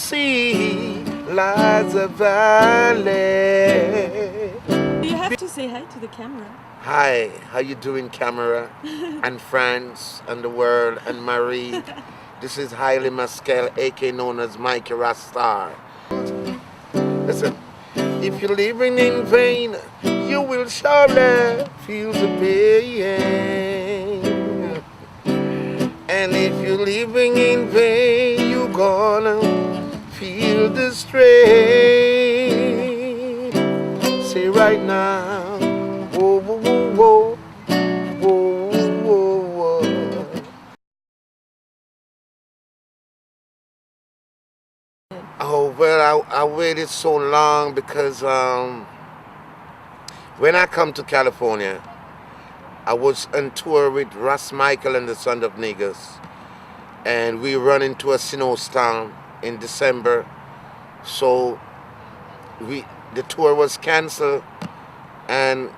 sea lies a valley. You have to say hi to the camera. Hi, how you doing, camera and friends and the world and Marie? This is Haile Maskel, aka known as Mikey Rastar. Listen, if you're living in vain, you will surely feel the pain. And if you're living in vain, you're gonna feel the strain. Say right now, whoa, whoa, whoa, whoa, whoa, whoa, whoa. Oh, well, I waited so long because when I come to California, I was on tour with Ras Michael and the Son of Niggas, and we run into a snowstorm in December, so the tour was canceled, and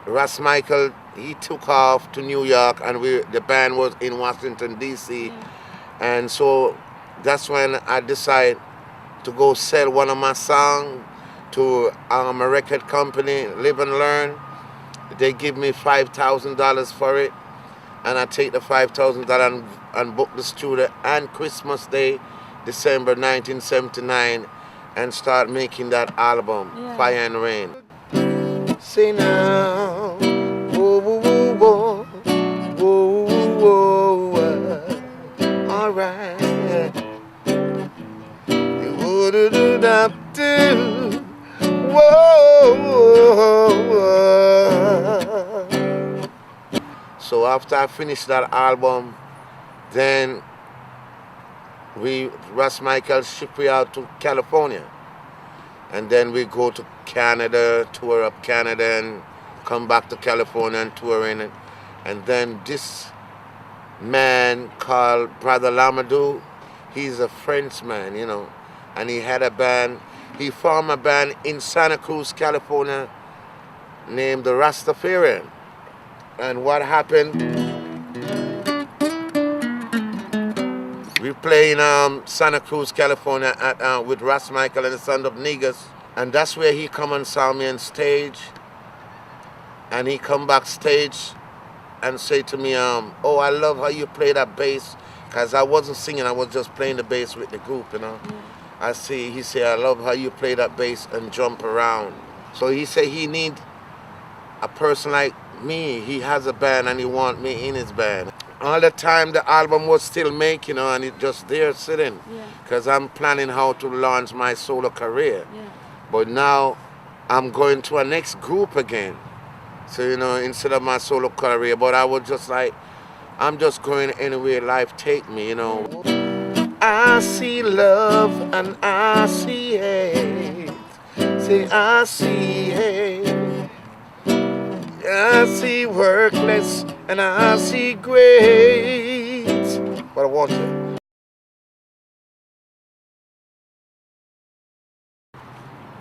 Ras Michael, he took off to New York, and the band was in Washington D.C. And so that's when I decided to go sell one of my songs to a record company, Live and Learn. They give me $5,000 for it, and I take the $5,000 and book the studio on Christmas Day, December 1979, and start making that album, Fire and Rain. Say now, whoa, whoa, whoa, whoa, whoa, whoa, all right. So after I finished that album, then Ras Michael shipped me out to California. And then we go to Canada, tour up Canada, and come back to California and touring it. And then this man called Brother Lamadou, he's a Frenchman, you know, and he had a band. He formed a band in Santa Cruz, California, named the Rastafarian. And what happened? We play in Santa Cruz, California with Ras Michael and the Son of Niggas. And that's where he come and saw me on stage. And he come backstage and say to me, oh, I love how you play that bass. Because I wasn't singing, I was just playing the bass with the group, you know. He said, I love how you play that bass and jump around. So he said he need a person like me. He has a band and he want me in his band. All the time the album was still making, you know, and it just there sitting. Because I'm planning how to launch my solo career. But now I'm going to a next group again. So, you know, instead of my solo career, but I was just like, I'm just going anywhere life take me, you know. I see love and I see hate. Say I see hate. I see workless and I see great. But I want you.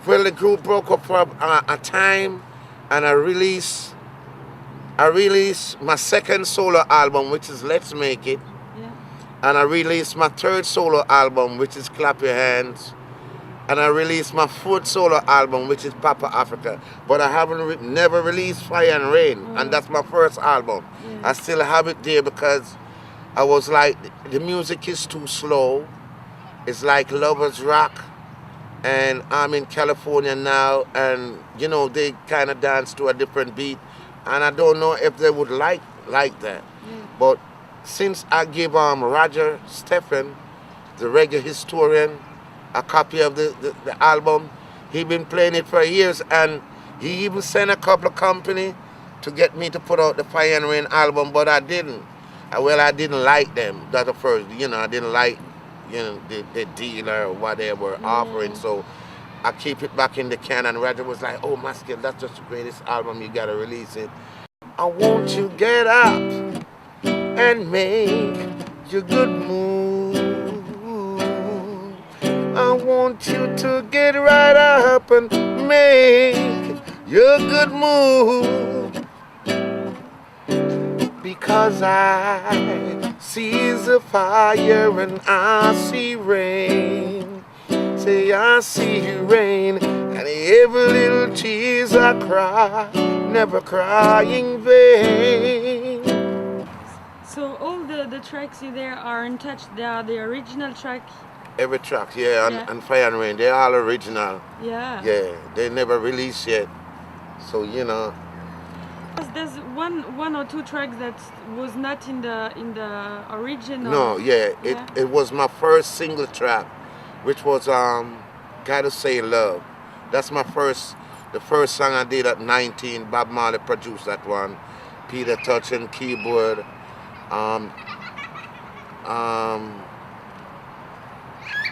Well, the group broke up for a time, and I released my second solo album, which is Let's Make It. And I released my third solo album, which is Clap Your Hands. And I released my fourth solo album, which is Papa Africa. But I haven't never released Fire and Rain, and that's my first album. I still have it there because I was like, the music is too slow. It's like lovers rock. And I'm in California now, and you know, they kind of dance to a different beat. And I don't know if they would like that. But since I gave Roger Stephen, the reggae historian, a copy of the album, he been playing it for years, and he even sent a couple of companies to get me to put out the Fire and Rain album, but I didn't. Well, I didn't like them. That's the first, you know, I didn't like, you know, the deal or what they were offering, so I keep it back in the can, and Roger was like, oh, Maskel, that's just the greatest album, you gotta release it. I want you to get up and make your good move. I want you to get right up and make your good move. Because I see the fire and I see rain. Say I see rain, and every little tears I cry, never cry in vain. So all the tracks in there are untouched. They are the original track. Every track, yeah, and Fire and Rain, they're all original. Yeah. Yeah, they never released yet. So you know. There's one or two tracks that was not in the original. No, it was my first single track, which was Gotta Say Love. That's the first song I did at 19. Bob Marley produced that one. Peter Touch and keyboard.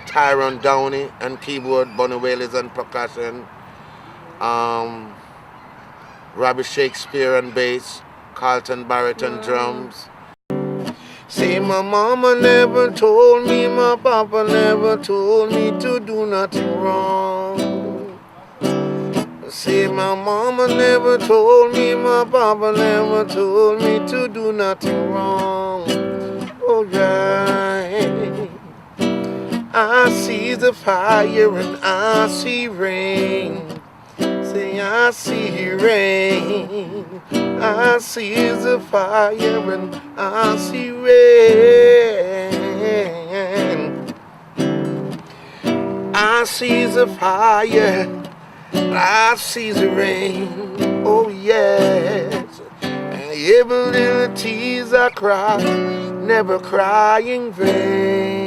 Tyrone Downey and keyboard, Bunny Whalers and percussion. Robbie Shakespeare and bass, Carlton Barrett and drums. See, my mama never told me, my papa never told me to do nothing wrong. See, my mama never told me, my papa never told me to do nothing wrong. Oh, right. I see the fire and I see rain. Say I see rain, I see the fire and I see rain. I see the fire, I see the rain, oh yes. And every little tears I cry, never cry in vain.